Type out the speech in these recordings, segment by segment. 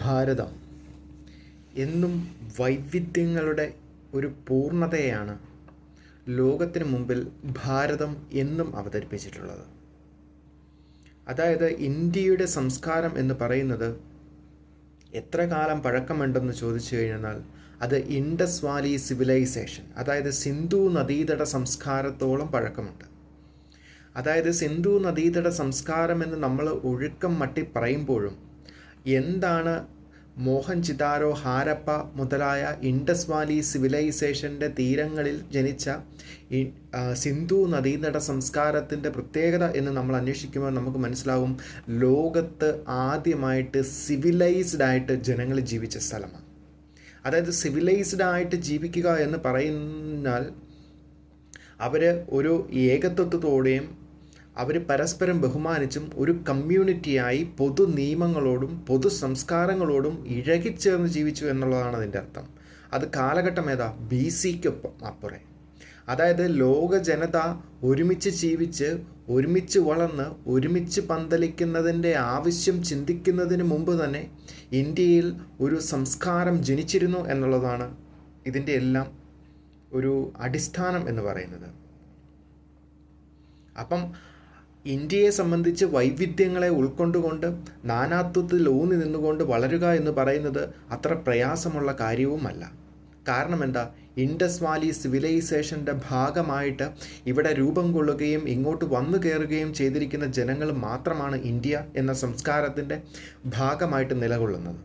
ഭാരതം എന്നും വൈവിധ്യങ്ങളുടെ ഒരു പൂർണ്ണതയാണ് ലോകത്തിന് മുമ്പിൽ ഭാരതം എന്നും അവതരിപ്പിച്ചിട്ടുള്ളത്. അതായത് ഇന്ത്യയുടെ സംസ്കാരം എന്ന് പറയുന്നത് എത്ര കാലം പഴക്കമുണ്ടെന്ന് ചോദിച്ചു കഴിഞ്ഞാൽ അത് ഇൻഡസ് വാലി സിവിലൈസേഷൻ, അതായത് സിന്ധു നദീതട സംസ്കാരത്തോളം പഴക്കമുണ്ട്. അതായത് സിന്ധു നദീതട സംസ്കാരം എന്ന് നമ്മൾ ഒഴുക്കം മട്ടി പറയുമ്പോഴും എന്താണ് മോഹൻജിദാരോ, ഹാരപ്പ മുതലായ ഇൻഡസ് വാലി സിവിലൈസേഷൻ്റെ തീരങ്ങളിൽ ജനിച്ച സിന്ധു നദീതട സംസ്കാരത്തിൻ്റെ പ്രത്യേകത എന്ന് നമ്മൾ അന്വേഷിക്കുമ്പോൾ നമുക്ക് മനസ്സിലാവും, ലോകത്ത് ആദ്യമായിട്ട് സിവിലൈസ്ഡ് ആയിട്ട് ജനങ്ങൾ ജീവിച്ച സ്ഥലമാണ്. അതായത് സിവിലൈസ്ഡ് ആയിട്ട് ജീവിക്കുക എന്ന് പറയുന്നാൽ അവർ ഒരു ഏകത്വത്തോടെയും അവർ പരസ്പരം ബഹുമാനിച്ചും ഒരു കമ്മ്യൂണിറ്റിയായി പൊതു നിയമങ്ങളോടും പൊതു സംസ്കാരങ്ങളോടും ഇഴകിച്ചേർന്ന് ജീവിച്ചു എന്നുള്ളതാണ് അതിൻ്റെ അർത്ഥം. അത് കാലഘട്ടം ഏതാ? BC-ക്കൊപ്പം അപ്പുറേ. അതായത് ലോക ജനത ഒരുമിച്ച് ജീവിച്ച് ഒരുമിച്ച് വളർന്ന് ഒരുമിച്ച് പന്തലിക്കുന്നതിൻ്റെ ആവശ്യം ചിന്തിക്കുന്നതിന് മുമ്പ് തന്നെ ഇന്ത്യയിൽ ഒരു സംസ്കാരം ജനിച്ചിരുന്നു എന്നുള്ളതാണ് ഇതിൻ്റെ എല്ലാം ഒരു അടിസ്ഥാനം എന്ന് പറയുന്നത്. അപ്പം ഇന്ത്യയെ സംബന്ധിച്ച് വൈവിധ്യങ്ങളെ ഉൾക്കൊണ്ടുകൊണ്ട് നാനാത്വത്തിൽ ഊന്നി നിന്നുകൊണ്ട് വളരുക എന്ന് പറയുന്നത് അത്ര പ്രയാസമുള്ള കാര്യവുമല്ല. കാരണം എന്താ? ഇൻഡസ് വാലി സിവിലൈസേഷൻ്റെ ഭാഗമായിട്ട് ഇവിടെ രൂപം കൊള്ളുകയും ഇങ്ങോട്ട് വന്നു കയറുകയും ചെയ്തിരിക്കുന്ന ജനങ്ങൾ മാത്രമാണ് ഇന്ത്യ എന്ന സംസ്കാരത്തിൻ്റെ ഭാഗമായിട്ട് നിലകൊള്ളുന്നത്.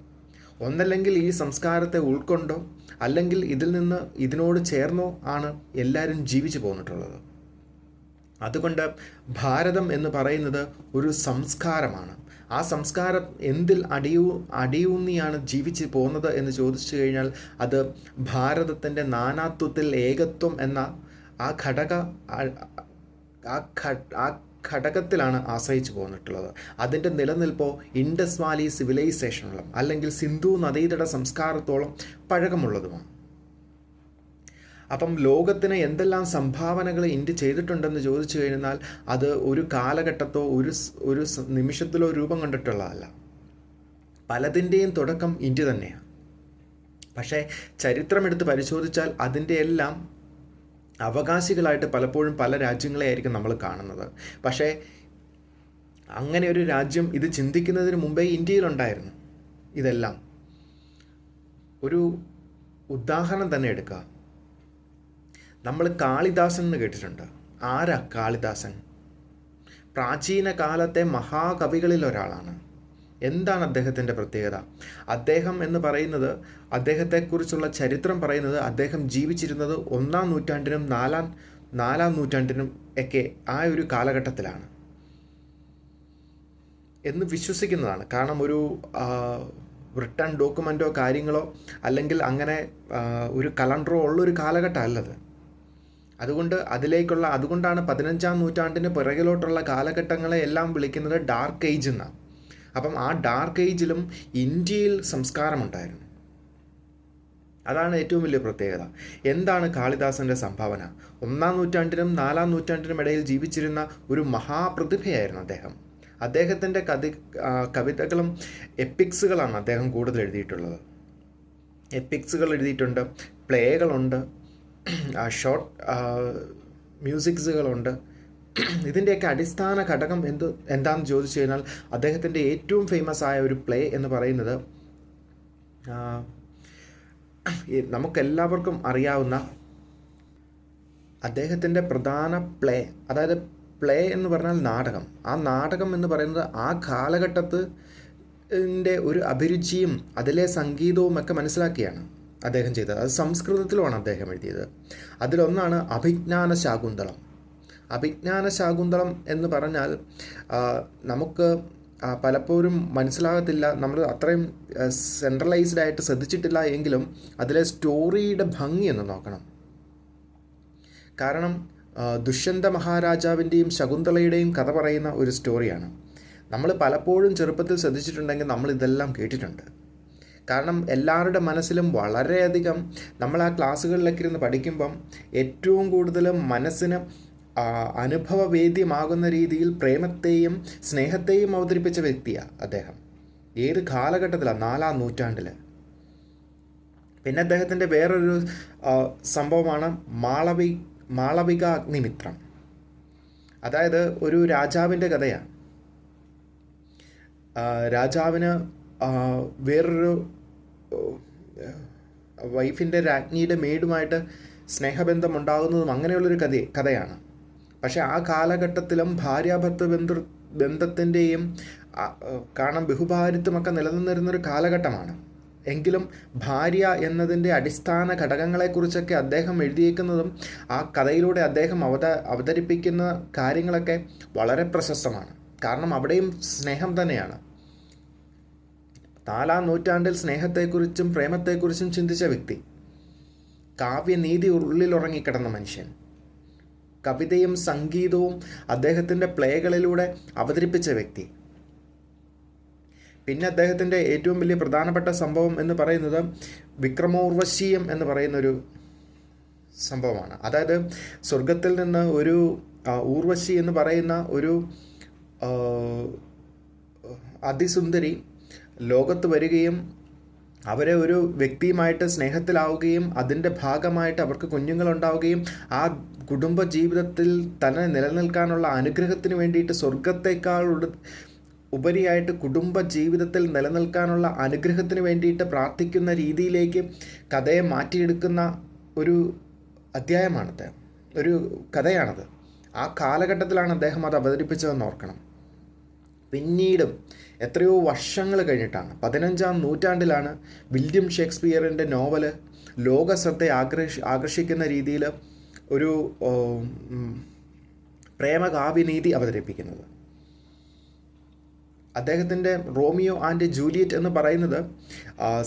ഒന്നല്ലെങ്കിൽ ഈ സംസ്കാരത്തെ ഉൾക്കൊണ്ടോ അല്ലെങ്കിൽ ഇതിനോട് ചേർന്നോ ആണ് എല്ലാവരും ജീവിച്ചു പോന്നിട്ടുള്ളത്. അതുകൊണ്ട് ഭാരതം എന്ന് പറയുന്നത് ഒരു സംസ്കാരമാണ്. ആ സംസ്കാരം എന്തിൽ അടിയൂന്നിയാണ് ജീവിച്ച് പോകുന്നത് എന്ന് ചോദിച്ചു കഴിഞ്ഞാൽ അത് ഭാരതത്തിൻ്റെ നാനാത്വത്തിൽ ഏകത്വം എന്ന ആ ഘടകത്തിലാണ് ആശ്രയിച്ചു പോന്നിട്ടുള്ളത്. അതിൻ്റെ നിലനിൽപ്പോ ഇൻഡസ് വാലി സിവിലൈസേഷനോളം അല്ലെങ്കിൽ സിന്ധു നദീതട സംസ്കാരത്തോളം പഴക്കമുള്ളതുമാണ്. അപ്പം ലോകത്തിന് എന്തെല്ലാം സംഭാവനകൾ ഇന്ത്യ ചെയ്തിട്ടുണ്ടെന്ന് ചോദിച്ചു കഴിഞ്ഞാൽ അത് ഒരു കാലഘട്ടത്തോ ഒരു നിമിഷത്തിലോ രൂപം കണ്ടിട്ടുള്ളതല്ല. പലതിൻ്റെയും തുടക്കം ഇന്ത്യ തന്നെയാണ്. പക്ഷേ ചരിത്രമെടുത്ത് പരിശോധിച്ചാൽ അതിൻ്റെ എല്ലാം അവകാശികളായിട്ട് പലപ്പോഴും പല രാജ്യങ്ങളെ ആയിരിക്കും നമ്മൾ കാണുന്നത്. പക്ഷേ അങ്ങനെ ഒരു രാജ്യം ഇത് ചിന്തിക്കുന്നതിന് മുമ്പേ ഇന്ത്യയിലുണ്ടായിരുന്നു. ഇതെല്ലാം ഒരു ഉദാഹരണം തന്നെ എടുക്കുക. നമ്മൾ കാളിദാസൻ എന്ന് കേട്ടിട്ടുണ്ട്. ആരാ കാളിദാസൻ? പ്രാചീന കാലത്തെ മഹാകവികളിൽ ഒരാളാണ്. എന്താണ് അദ്ദേഹത്തിൻ്റെ പ്രത്യേകത? അദ്ദേഹം എന്ന് പറയുന്നത്, അദ്ദേഹത്തെക്കുറിച്ചുള്ള ചരിത്രം പറയുന്നത് അദ്ദേഹം ജീവിച്ചിരുന്നത് 1-ാം നൂറ്റാണ്ടിനും 4-ാം നൂറ്റാണ്ടിനും ഒക്കെ ആ ഒരു കാലഘട്ടത്തിലാണ് എന്ന് വിശ്വസിക്കുന്നതാണ്. കാരണം ഒരു റിട്ടേൺ ഡോക്യുമെൻറ്റോ കാര്യങ്ങളോ അല്ലെങ്കിൽ അങ്ങനെ ഒരു കലണ്ടറോ ഉള്ളൊരു കാലഘട്ടം അല്ലത്. അതുകൊണ്ടാണ് 15-ാം നൂറ്റാണ്ടിന് പിറകിലോട്ടുള്ള കാലഘട്ടങ്ങളെ എല്ലാം വിളിക്കുന്നത് ഡാർക്ക് ഏജ് എന്നാണ്. അപ്പം ആ ഡാർക്ക് ഏജിലും ഇന്ത്യയിൽ സംസ്കാരമുണ്ടായിരുന്നു. അതാണ് ഏറ്റവും വലിയ പ്രത്യേകത. എന്താണ് കാളിദാസൻ്റെ സംഭാവന? 1-ാം നൂറ്റാണ്ടിനും 4-ാം നൂറ്റാണ്ടിനും ഇടയിൽ ജീവിച്ചിരുന്ന ഒരു മഹാപ്രതിഭയായിരുന്നു അദ്ദേഹം. അദ്ദേഹത്തിൻ്റെ കവിതകളും എപ്പിക്സുകളാണ് അദ്ദേഹം കൂടുതൽ എഴുതിയിട്ടുള്ളത്. എപ്പിക്സുകൾ എഴുതിയിട്ടുണ്ട്, പ്ലേകളുണ്ട്, ഷോർട്ട് മ്യൂസിക്സുകളുണ്ട്. ഇതിൻ്റെയൊക്കെ അടിസ്ഥാന ഘടകം എന്താണെന്ന് ചോദിച്ചു കഴിഞ്ഞാൽ അദ്ദേഹത്തിൻ്റെ ഏറ്റവും ഫേമസ് ആയ ഒരു പ്ലേ എന്ന് പറയുന്നത് നമുക്കെല്ലാവർക്കും അറിയാവുന്ന അദ്ദേഹത്തിൻ്റെ പ്രധാന പ്ലേ, അതായത് പ്ലേ എന്ന് പറഞ്ഞാൽ നാടകം. ആ നാടകം എന്ന് പറയുന്നത് ആ കാലഘട്ടത്തിൻ്റെ ഒരു അഭിരുചിയും അതിലെ സംഗീതവും ഒക്കെ മനസ്സിലാക്കിയാണ് അദ്ദേഹം ചെയ്തത്. അത് സംസ്കൃതത്തിലുമാണ് അദ്ദേഹം എഴുതിയത്. അതിലൊന്നാണ് അഭിജ്ഞാന ശാകുന്തളം. അഭിജ്ഞാന ശാകുന്തളം എന്ന് പറഞ്ഞാൽ നമുക്ക് പലപ്പോഴും മനസ്സിലാകത്തില്ല, നമ്മൾ അത്രയും സെൻട്രലൈസ്ഡ് ആയിട്ട് ശ്രദ്ധിച്ചിട്ടില്ല എങ്കിലും അതിലെ സ്റ്റോറിയുടെ ഭംഗി എന്ന് നോക്കണം. കാരണം ദുഷ്യന്ത മഹാരാജാവിൻ്റെയും ശകുന്തളയുടെയും കഥ പറയുന്ന ഒരു സ്റ്റോറിയാണ്. നമ്മൾ പലപ്പോഴും ചെറുപ്പത്തിൽ ശ്രദ്ധിച്ചിട്ടുണ്ടെങ്കിൽ നമ്മൾ ഇതെല്ലാം കേട്ടിട്ടുണ്ട്. കാരണം എല്ലാവരുടെ മനസ്സിലും വളരെയധികം നമ്മൾ ആ ക്ലാസ്സുകളിലൊക്കെ ഇരുന്ന് പഠിക്കുമ്പം ഏറ്റവും കൂടുതൽ മനസ്സിന് അനുഭവവേദ്യമാകുന്ന രീതിയിൽ പ്രേമത്തെയും സ്നേഹത്തെയും അവതരിപ്പിച്ച വ്യക്തിയാണ് അദ്ദേഹം. ഏത് കാലഘട്ടത്തിലാണ്? 4-ാം നൂറ്റാണ്ടിൽ. പിന്നെ അദ്ദേഹത്തിൻ്റെ വേറൊരു സംഭവമാണ് മാളവിക അഗ്നിമിത്രം. അതായത് ഒരു രാജാവിൻ്റെ കഥയാണ്. രാജാവിന് വേറൊരു വൈഫിൻ്റെ രാജ്ഞിയുടെ മേടുമായിട്ട് സ്നേഹബന്ധം ഉണ്ടാകുന്നതും അങ്ങനെയുള്ളൊരു കഥയാണ്. പക്ഷേ ആ കാലഘട്ടത്തിലും ഭാര്യാഭർത്തൃ ബന്ധത്തിൻ്റെയും കാരണം ബഹുഭാര്യത്വമൊക്കെ നിലനിന്നിരുന്നൊരു കാലഘട്ടമാണ്. എങ്കിലും ഭാര്യ എന്നതിൻ്റെ അടിസ്ഥാന ഘടകങ്ങളെക്കുറിച്ചൊക്കെ അദ്ദേഹം എഴുതിയേക്കുന്നതും ആ കഥയിലൂടെ അദ്ദേഹം അവതരിപ്പിക്കുന്ന കാര്യങ്ങളൊക്കെ വളരെ പ്രശസ്തമാണ്. കാരണം അവിടെയും സ്നേഹം തന്നെയാണ്. 4-ാം നൂറ്റാണ്ടിൽ സ്നേഹത്തെക്കുറിച്ചും പ്രേമത്തെക്കുറിച്ചും ചിന്തിച്ച വ്യക്തി, കാവ്യനീതി ഉള്ളിലുറങ്ങിക്കിടന്ന മനുഷ്യൻ, കവിതയും സംഗീതവും അദ്ദേഹത്തിൻ്റെ പ്ലേകളിലൂടെ അവതരിപ്പിച്ച വ്യക്തി. പിന്നെ അദ്ദേഹത്തിൻ്റെ ഏറ്റവും വലിയ പ്രധാനപ്പെട്ട സംഭവം എന്ന് പറയുന്നത് വിക്രമോർവശീയം എന്ന് പറയുന്നൊരു സംഭവമാണ്. അതായത് സ്വർഗത്തിൽ നിന്ന് ഒരു ഊർവശി എന്ന് പറയുന്ന ഒരു അതിസുന്ദരി ലോകത്ത് വരികയും അവരെ ഒരു വ്യക്തിയുമായിട്ട് സ്നേഹത്തിലാവുകയും അതിൻ്റെ ഭാഗമായിട്ട് അവർക്ക് കുഞ്ഞുങ്ങളുണ്ടാവുകയും ആ കുടുംബ ജീവിതത്തിൽ തന്നെ നിലനിൽക്കാനുള്ള അനുഗ്രഹത്തിന് വേണ്ടിയിട്ട് സ്വർഗത്തേക്കാൾ ഉപരിയായിട്ട് കുടുംബ ജീവിതത്തിൽ നിലനിൽക്കാനുള്ള അനുഗ്രഹത്തിന് വേണ്ടിയിട്ട് പ്രാർത്ഥിക്കുന്ന രീതിയിലേക്ക് കഥയെ മാറ്റിയെടുക്കുന്ന ഒരു അധ്യായമാണത്, ഒരു കഥയാണത്. ആ കാലഘട്ടത്തിലാണ് അദ്ദേഹം അത് അവതരിപ്പിച്ചതെന്ന് ഓർക്കണം. പിന്നീടും എത്രയോ വർഷങ്ങൾ കഴിഞ്ഞിട്ടാണ് 15-ാം നൂറ്റാണ്ടിലാണ് വില്യം ഷേക്സ്പിയറിൻ്റെ നോവല് ലോകശ്രദ്ധ ആകർഷിക്കുന്ന രീതിയിൽ ഒരു പ്രേമകാവ്യനീതി അവതരിപ്പിക്കുന്നത്. അദ്ദേഹത്തിൻ്റെ റോമിയോ ആൻഡ് ജൂലിയറ്റ് എന്ന് പറയുന്നത്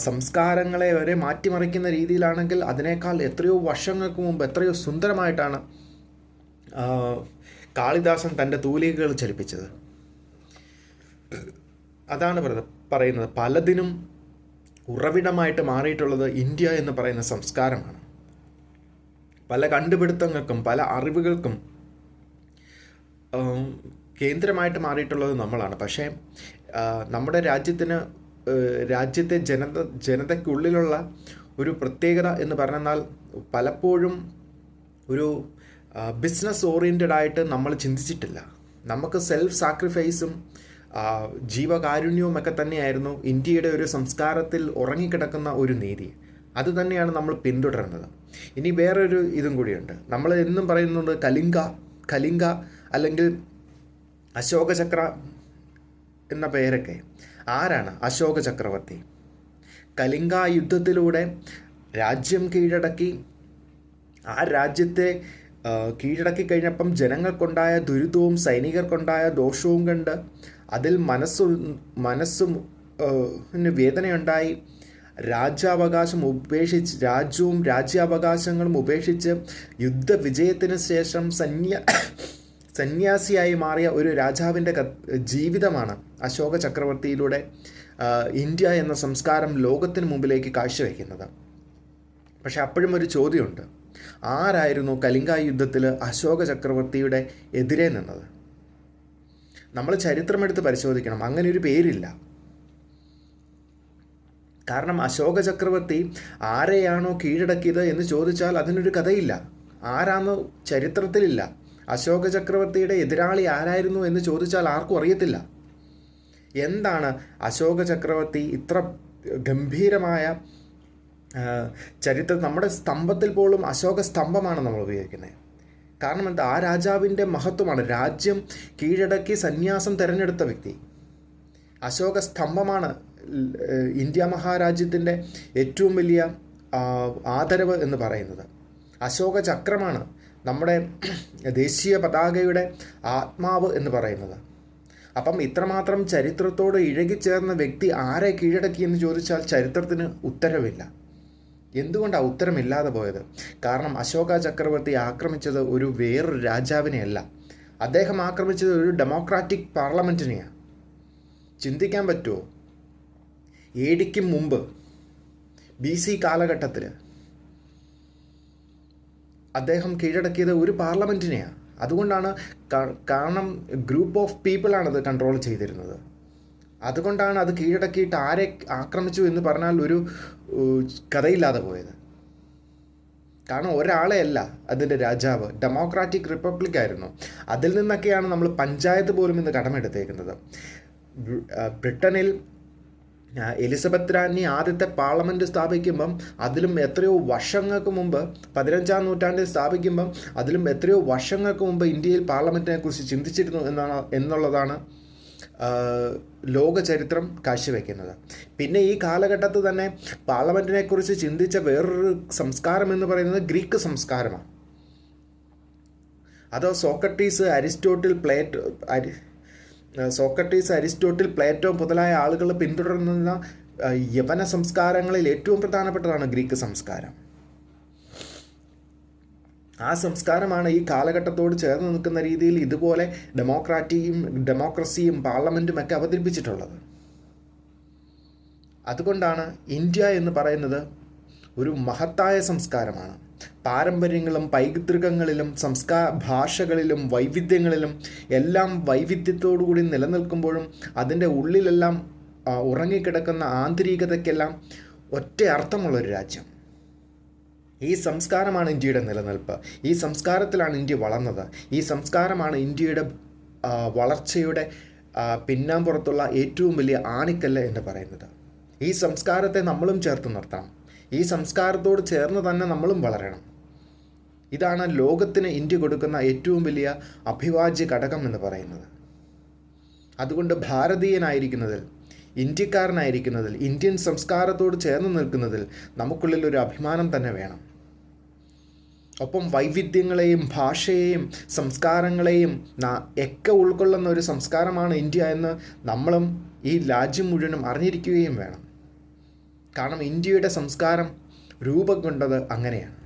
സംസ്കാരങ്ങളെ വരെ മാറ്റിമറിക്കുന്ന രീതിയിലാണെങ്കിൽ അതിനേക്കാൾ എത്രയോ വർഷങ്ങൾക്ക് മുമ്പ് എത്രയോ സുന്ദരമായിട്ടാണ് കാളിദാസൻ തൻ്റെ തൂലികകൾ ചലിപ്പിച്ചത്. അതാണ് പറയുന്നത് പലതിനും ഉറവിടമായിട്ട് മാറിയിട്ടുള്ളത് ഇന്ത്യ എന്ന് പറയുന്ന സംസ്കാരമാണ്. പല കണ്ടുപിടുത്തങ്ങൾക്കും പല അറിവുകൾക്കും കേന്ദ്രമായിട്ട് മാറിയിട്ടുള്ളത് നമ്മളാണ്. പക്ഷേ നമ്മുടെ രാജ്യത്തെ ജനതയ്ക്കുള്ളിലുള്ള ഒരു പ്രത്യേകത എന്ന് പറഞ്ഞാൽ പലപ്പോഴും ഒരു ബിസിനസ് ഓറിയൻറ്റഡ് ആയിട്ട് നമ്മൾ ചിന്തിച്ചിട്ടില്ല. നമുക്ക് സെൽഫ് സാക്രിഫൈസും ജീവകാരുണ്യവും ഒക്കെ തന്നെയായിരുന്നു ഇന്ത്യയുടെ ഒരു സംസ്കാരത്തിൽ ഉറങ്ങിക്കിടക്കുന്ന ഒരു നീതി. അത് തന്നെയാണ് നമ്മൾ പിന്തുടരുന്നത്. ഇനി വേറൊരു ഇതും കൂടിയുണ്ട്. നമ്മൾ എന്നും പറയുന്നത് കലിംഗ അല്ലെങ്കിൽ അശോകചക്ര എന്ന പേരൊക്കെ. ആരാണ് അശോക ചക്രവർത്തി? കലിംഗ യുദ്ധത്തിലൂടെ രാജ്യം കീഴടക്കി. ആ രാജ്യത്തെ കീഴടക്കി കഴിഞ്ഞപ്പം ജനങ്ങൾക്കുണ്ടായ ദുരിതവും സൈനികർക്കുണ്ടായ ദോഷവും കണ്ട് അതിൽ മനസ്സും വേദനയുണ്ടായി. രാജ്യവും രാജ്യാവകാശങ്ങളും ഉപേക്ഷിച്ച് യുദ്ധവിജയത്തിന് ശേഷം സന്യാസിയായി മാറിയ ഒരു രാജാവിൻ്റെ ജീവിതമാണ് അശോക ചക്രവർത്തിയിലൂടെ ഇന്ത്യ എന്ന സംസ്കാരം ലോകത്തിന് മുമ്പിലേക്ക് കാഴ്ചവെക്കുന്നത്. പക്ഷെ അപ്പോഴും ഒരു ചോദ്യമുണ്ട്, ആരായിരുന്നു കലിംഗ യുദ്ധത്തിൽ അശോക ചക്രവർത്തിയുടെ എതിരെ നിന്നത്? നമ്മൾ ചരിത്രമെടുത്ത് പരിശോധിക്കണം. അങ്ങനെ ഒരു പേരില്ല. കാരണം അശോക ചക്രവർത്തി ആരെയാണോ കീഴടക്കിയത് എന്ന് ചോദിച്ചാൽ അതിനൊരു കഥയില്ല. ആരാന്ന് ചരിത്രത്തിലില്ല. അശോക ചക്രവർത്തിയുടെ എതിരാളി ആരായിരുന്നു എന്ന് ചോദിച്ചാൽ ആർക്കും അറിയത്തില്ല. എന്താണ് അശോക ചക്രവർത്തി ഇത്ര ഗംഭീരമായ ചരിത്രം? നമ്മുടെ സ്തംഭത്തിൽ പോലും അശോക സ്തംഭമാണ് നമ്മൾ ഉപയോഗിക്കുന്നത്. കാരണം എന്താ? ആ രാജാവിൻ്റെ മഹത്വമാണ്. രാജ്യം കീഴടക്കി സന്യാസം തിരഞ്ഞെടുത്ത വ്യക്തി. അശോക സ്തംഭമാണ് ഇന്ത്യ മഹാരാജ്യത്തിൻ്റെ ഏറ്റവും വലിയ ആദരവ് എന്ന് പറയുന്നത്. അശോക ചക്രമാണ് നമ്മുടെ ദേശീയ പതാകയുടെ ആത്മാവ് എന്ന് പറയുന്നത്. അപ്പം ഇത്രമാത്രം ചരിത്രത്തോട് ഇഴകിച്ചേർന്ന വ്യക്തി ആരെ കീഴടക്കിയെന്ന് ചോദിച്ചാൽ ചരിത്രത്തിന് ഉത്തരവില്ല. എന്തുകൊണ്ടാണ് ഉത്തരമില്ലാതെ പോയത്? കാരണം അശോക ചക്രവർത്തി ആക്രമിച്ചത് ഒരു വേറൊരു രാജാവിനെയല്ല. അദ്ദേഹം ആക്രമിച്ചത് ഒരു ഡെമോക്രാറ്റിക് പാർലമെൻറ്റിനെയാണ്. ചിന്തിക്കാൻ പറ്റുമോ? എ.ഡിക്ക് മുമ്പ് BC കാലഘട്ടത്തിൽ അദ്ദേഹം കീഴടക്കിയത് ഒരു പാർലമെൻറ്റിനെയാണ്. അതുകൊണ്ടാണ് കാരണം ഗ്രൂപ്പ് ഓഫ് പീപ്പിളാണത് കൺട്രോൾ ചെയ്തിരുന്നത്. അതുകൊണ്ടാണ് അത് കീഴടക്കിയിട്ട് ആരെ ആക്രമിച്ചു എന്ന് പറഞ്ഞാൽ ഒരു കഥയില്ലാതെ പോയത്. കാരണം ഒരാളെ അല്ല അതിൻ്റെ രാജാവ്, ഡെമോക്രാറ്റിക് റിപ്പബ്ലിക് ആയിരുന്നു. അതിൽ നിന്നൊക്കെയാണ് നമ്മൾ പഞ്ചായത്ത് പോലും ഇന്ന് കടമെടുത്തേക്കുന്നത്. ബ്രിട്ടനിൽ എലിസബത്ത് റാണി ആദ്യത്തെ പാർലമെൻറ്റ് സ്ഥാപിക്കുമ്പം അതിലും എത്രയോ വർഷങ്ങൾക്ക് മുമ്പ്, 15-ാം നൂറ്റാണ്ടിൽ സ്ഥാപിക്കുമ്പം അതിലും എത്രയോ വർഷങ്ങൾക്ക് മുമ്പ് ഇന്ത്യയിൽ പാർലമെൻറ്റിനെ കുറിച്ച് ചിന്തിച്ചിരുന്നു എന്നുള്ളതാണ് ലോക ചരിത്രം കാഴ്ചവെക്കുന്നത്. പിന്നെ ഈ കാലഘട്ടത്തിൽ തന്നെ പാർലമെൻറ്റിനെ കുറിച്ച് ചിന്തിച്ച വേറൊരു സംസ്കാരം എന്ന് പറയുന്നത് ഗ്രീക്ക് സംസ്കാരമാണ്. അതോ സോക്രട്ടീസ്, അരിസ്റ്റോട്ടിൽ, പ്ലേറ്റോ മുതലായ ആളുകൾ പിന്തുടരുന്ന യവന സംസ്കാരങ്ങളിൽ ഏറ്റവും പ്രധാനപ്പെട്ടതാണ് ഗ്രീക്ക് സംസ്കാരം. ആ സംസ്കാരമാണ് ഈ കാലഘട്ടത്തോട് ചേർന്ന് നിൽക്കുന്ന രീതിയിൽ ഇതുപോലെ ഡെമോക്രസിയും പാർലമെൻറ്റും ഒക്കെ അവതരിപ്പിച്ചിട്ടുള്ളത്. അതുകൊണ്ടാണ് ഇന്ത്യ എന്ന് പറയുന്നത് ഒരു മഹത്തായ സംസ്കാരമാണ്. പാരമ്പര്യങ്ങളും പൈതൃകങ്ങളിലും ഭാഷകളിലും വൈവിധ്യങ്ങളിലും എല്ലാം വൈവിധ്യത്തോടുകൂടി നിലനിൽക്കുമ്പോഴും അതിൻ്റെ ഉള്ളിലെല്ലാം ഉറങ്ങിക്കിടക്കുന്ന ആന്തരികതയ്ക്കെല്ലാം ഒറ്റ അർത്ഥമുള്ളൊരു രാജ്യം. ഈ സംസ്കാരമാണ് ഇന്ത്യയുടെ നിലനിൽപ്പ്. ഈ സംസ്കാരത്തിലാണ് ഇന്ത്യ വളർന്നത്. ഈ സംസ്കാരമാണ് ഇന്ത്യയുടെ വളർച്ചയുടെ പിന്നാമ്പുറത്തുള്ള ഏറ്റവും വലിയ ആണിക്കല്ല് എന്ന് പറയുന്നത്. ഈ സംസ്കാരത്തെ നമ്മളും ചേർത്ത് നിർത്തണം. ഈ സംസ്കാരത്തോട് ചേർന്ന് തന്നെ നമ്മളും വളരണം. ഇതാണ് ലോകത്തിന് ഇന്ത്യ കൊടുക്കുന്ന ഏറ്റവും വലിയ അഭിവാജ്യ ഘടകം എന്ന് പറയുന്നത്. അതുകൊണ്ട് ഭാരതീയനായിരിക്കുന്നതിൽ, ഇന്ത്യക്കാരനായിരിക്കുന്നതിൽ, ഇന്ത്യൻ സംസ്കാരത്തോട് ചേർന്ന് നിൽക്കുന്നതിൽ നമുക്കുള്ളിൽ ഒരു അഭിമാനം തന്നെ വേണം. ഒപ്പം വൈവിധ്യങ്ങളെയും ഭാഷയെയും സംസ്കാരങ്ങളെയും ഒക്കെ ഉൾക്കൊള്ളുന്ന ഒരു സംസ്കാരമാണ് ഇന്ത്യ എന്ന് നമ്മളും ഈ രാജ്യം മുഴുവനും അറിഞ്ഞിരിക്കുകയും വേണം. കാരണം ഇന്ത്യയുടെ സംസ്കാരം രൂപം കൊണ്ടത് അങ്ങനെയാണ്.